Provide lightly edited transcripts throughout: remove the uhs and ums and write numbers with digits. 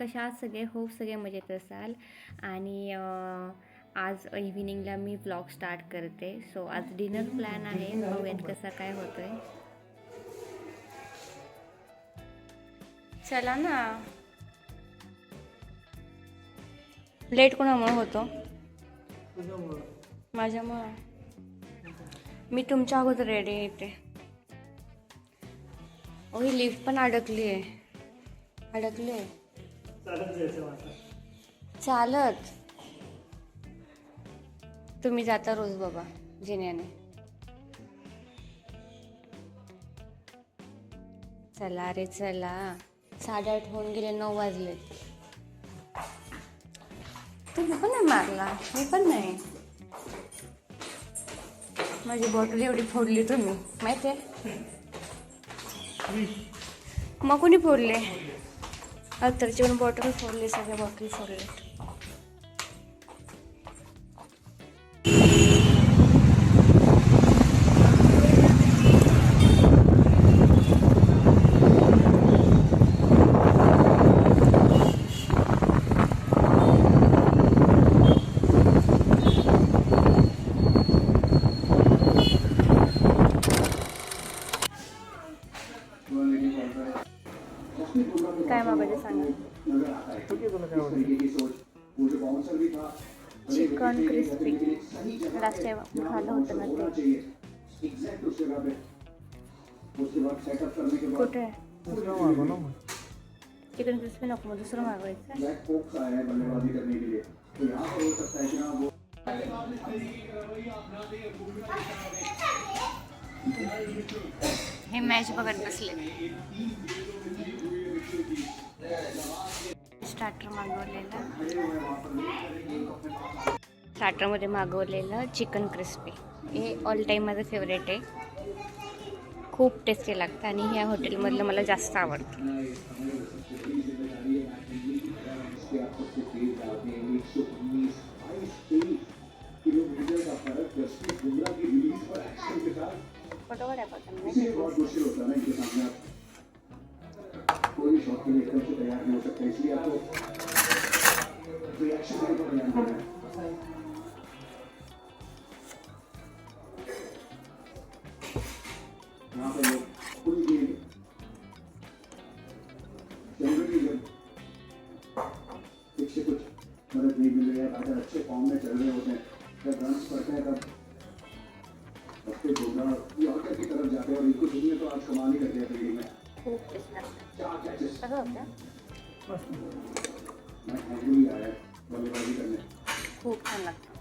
कशा आहात सगळे? होप सगळे मजेत असाल. आणि आज इव्हिनिंगला मी व्लॉग स्टार्ट करते. सो आज डिनर प्लॅन आहे, बघूयात कसा काय होतोय. चला ना. लेट कोणामुळे होतो? माझ्यामुळं. मी तुमच्या अगोदर रेडी येते. ही लिफ्ट पण अडकली आहे. चालत तुम्ही जाता रोज बाबा जिन्याने. चला रे चला, 8:30 होऊन गेले, 9 वाजले. तुम्ही पण नाही मारला, मी पण नाही. माझी बॉटल एवढी फोडली तुम्ही माहितीये. मग कोणी फोडले? अत्तरची पण बॉटल फोडली, सगळ्या बॉटल फोडले. काय मागायचं सांगा. चिकन क्रिस्पी लास्ट टाइम खाल्लं होतं ना ते. कुठे चिकन क्रिस्पी नको, मग दुसरं मागवायचं. हे मॅच बघत बसले. स्टार्टरमध्ये मागवलेलं चिकन क्रिस्पी हे ऑल टाईम माझं फेवरेट आहे. खूप टेस्टी लागतं आणि ह्या हॉटेलमधलं मला जास्त आवडतं. मदद नहीं मिल रही है, अगर अच्छे फॉर्म में चल रहे होते हैं, जब रन्स पड़ते हैं तब हफ्ते घूमना यॉर्कर की तरफ जाते हैं और इनको सुनने तो आज कमाल ही कर दिया फील्डिंग में. मैं हैंडली आया बल्लेबाजी करने. खूप छान लागतं.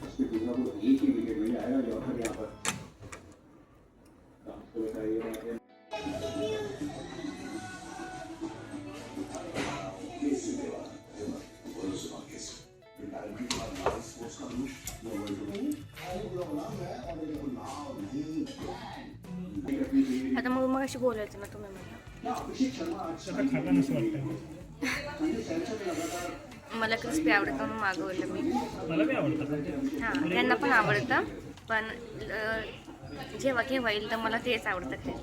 उसके दूसरा वो एक ही विकेट में आया यॉर्कर यहाँ पर. आपको बताइए आता मग अशी बोलायचं ना तुम्ही मला क्रिस्पी आवडतं म्हणून मागवलं मी. हां, त्यांना पण आवडतं, पण जेव्हा केव्हा येईल तर मला तेच आवडतं खायला.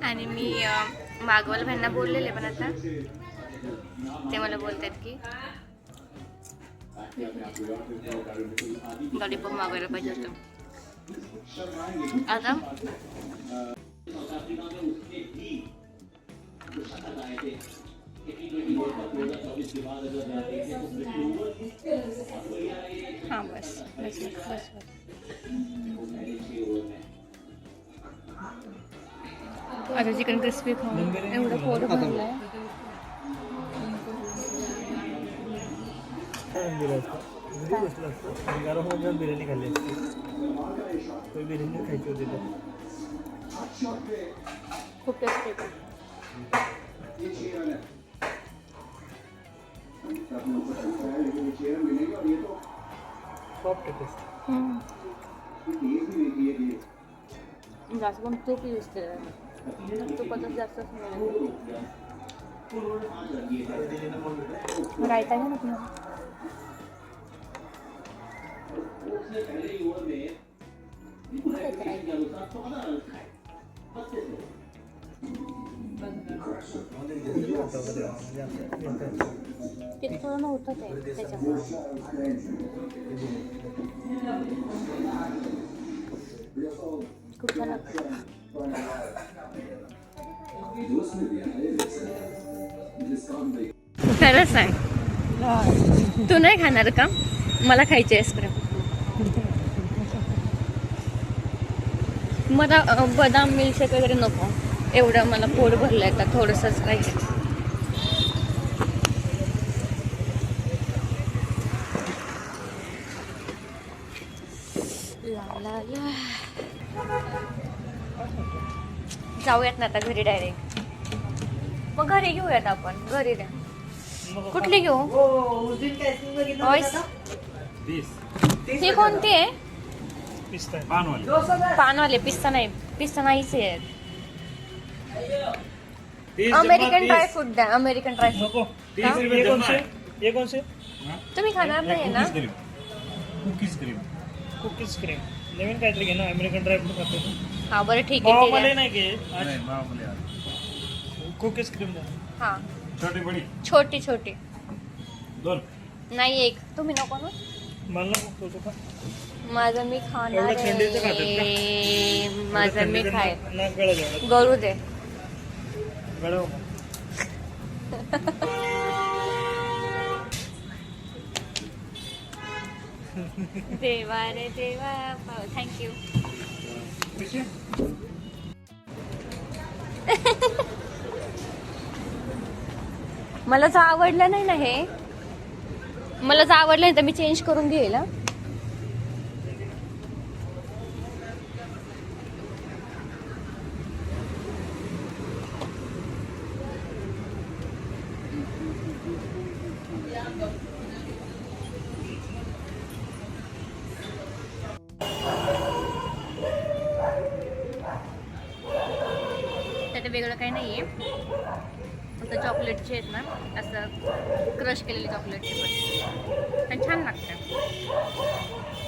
आणि मी मागवलं त्यांना बोललेले, पण आता ते मला बोलतात की लॉलीपॉप मागवायला पाहिजे होतं. आता हां बस बस बस बस. आता चिकन क्रिस्पी खाऊन एवढं पोट भरलंय. बिर्याणी खाल्ली असते, बिर्याणी खायची होती तर खूप टेस्टी आहे. जास्त पण तूप यूज केलं, तुपातच जास्त रायता आहे ना तुम्हाला. तिथे थोडं नव्हतं ते त्याच्यामुळे. खूप छान लागतं. खरं सांग, तू नाही खाणार का? मला खायची आईस्क्रीम. मला बदाम मिल्कशेक वगैरे नको, एवढं मला पोट भरलं आहे, तर थोडंसंच पाहिजे. ला ला ला. जाऊयात ना आता घरी डायरेक्ट. मग घरी घेऊयात आपण, घरी द्या. कुठली घेऊ? ही कोणती आहे? पानवाले. पिस्ता नाही, पिस्ता नाहीच आहे. अमेरिकन ड्राय फ्रूट द्या, अमेरिकन ड्राय फ्रूट. तुम्ही खाणार नाही ना? कुकीज क्रीम नवीन काहीतरी घे ना. अमेरिकन ड्राय फ्रूट खातो. हा बरं ठीक आहे, ते द्या. नाही घे. कुकीज क्रीम द्या. हा छोटी बडी छोटी छोटी. 2 नाही एक. तुम्ही नको ना? मला नको तो का? माझं मी खाणार एवढं थंडीचं खातात आहे. माझं मी खाय. ना गळा जेवढा गळू दे. गळव. देवा रे देवा. थँक्यू. मला जर आवडलं नाही ना हे, मला जर आवडलं नाही तर मी चेंज करून घेईल. हा. त्यात वेगळं काही नाहीये, फक्त चॉकलेटचे आहेत ना, असं क्रश केलेले चॉकलेटचे पण. पण छान लागतं.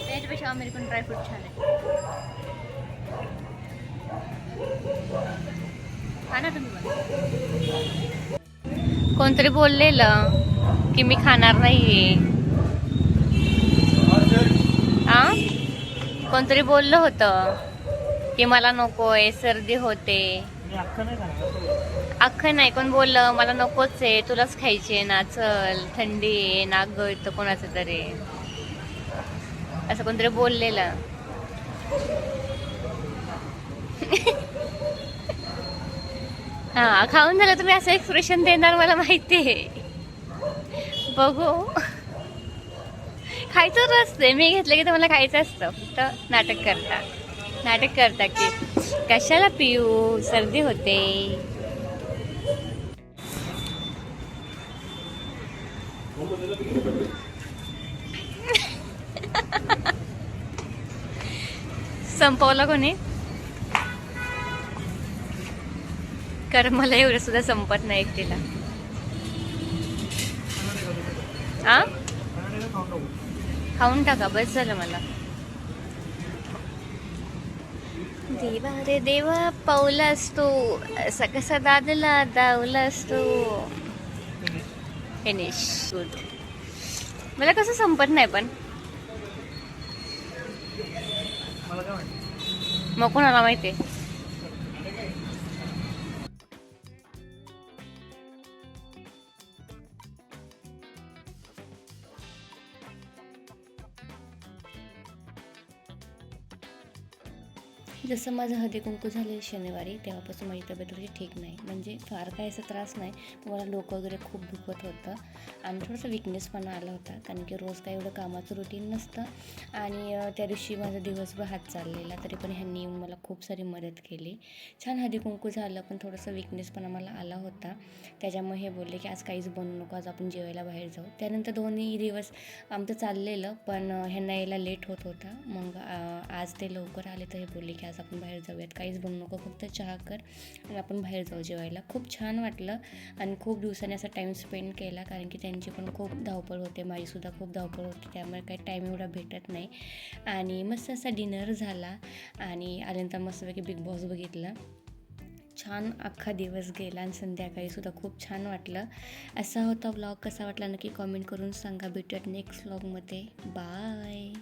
त्याच्यापेक्षा अमेरिकन ड्रायफ्रूट छान आहे. खा ना तुम्ही पण. कोणतरी बोललेलं की मी खाणार नाहीये. आ कोणतरी बोललं होतं की मला नकोय, सर्दी होते. मी अख्खं नाही खाणार. अख्खं नाही, कोण बोललं मला नकोच आहे, तुलाच खायचे ना, चल थंडी आहे, नाक गळतं कोणाचं तरी, असं कोणतरी बोललेलं. हा खाऊन झालं तुम्ही असं एक्सप्रेशन देणार मला माहिती आहे. बघू. खायचं असते, मी घेतलं की तुम्हाला खायचं असतं. फक्त नाटक करता की कशाला पिऊ, सर्दी होते. संपवलं कोणी? कारण मला एवढं सुद्धा संपत नाही एकटीला. आ खाऊन टाका, बस झालं मला. देवा रे देवा, पावलास तू असा कसा दादला दावलास तू. फिनिश. गुड. मला कसं संपत नाही पण. मला काय माहिती. मग कोणाला माहिती? जसं माझं हळदी कुंकू झाले शनिवारी, तेव्हापासून माझी तब्येत थोडी ठीक नाही. म्हणजे फार काही असा त्रास नाही, पण मला डोकं वगैरे खूप दुखत होतं आणि थोडंसं विकनेसपणा आला होता. कारण की रोज काही एवढं कामाचं रुटीन नसतं आणि त्या दिवशी माझा दिवसभर हात चाललेला, तरी पण ह्यांनी येऊन मला खूप सारी मदत केली. छान हळदी कुंकू झालं, पण थोडंसं विकनेसपणा मला आला होता. त्याच्यामुळे हे बोलले की आज काहीच बनवू नको, आज आपण जेवायला बाहेर जाऊ. त्यानंतर 2 दिवस आमचं चाललेलं, पण ह्यांना यायला लेट होत होता. मग आज ते लवकर आले, तर हे बोलले की आज आपण बाहेर जाऊयात, काहीच बनवू नको, फक्त चहा कर आणि आपण बाहेर जाऊ जेवायला. खूप छान वाटलं आणि खूप दिवसांनी असा टाईम स्पेंड केला, कारण की त्यांची पण खूप धावपळ होते, माझीसुद्धा खूप धावपळ होते, त्यामुळे काही टाईम एवढा भेटत नाही. आणि मस्त असा डिनर झाला आणि आल्यानंतर मस्तपैकी बिग बॉस बघितला छान अख्खा दिवस गेला आणि संध्याकाळीसुद्धा खूप छान वाटलं. असा होता व्लॉग. कसा वाटला नक्की कॉमेंट करून सांगा. भेटूयात नेक्स्ट व्लॉगमध्ये. बाय.